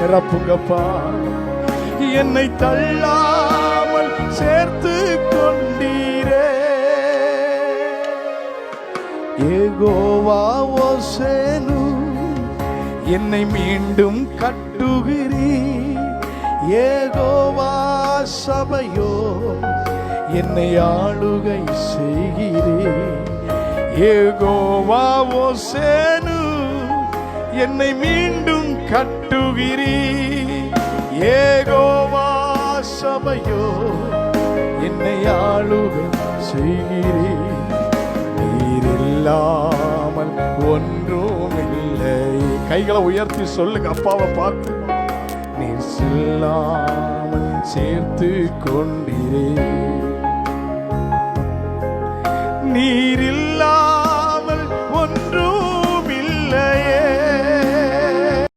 நிரப்புங்கப்பா. என்னை தள்ளாமல் சேர்த்து கொண்டீரே. யெகோவா ஓசேனு என்னை மீண்டும் கட்டுகிறீர். யெகோவா சபையோ என்னை ஆளுகை செய்கிறீர். யெகோவா ஓசேனு என்னை மீண்டும் கட்டுகிறீர். யெகோவா சபையோ என்னை ஆளுகை செய்கிறீர். நீர் இல்லாமல் ஒன்றும் இல்லை. கைகளை உயர்த்தி சொல்லுங்க அப்பாவை பார்த்து. நீர் இல்லாமல் சேர்த்து கொண்டீரே. நீர் இல்லா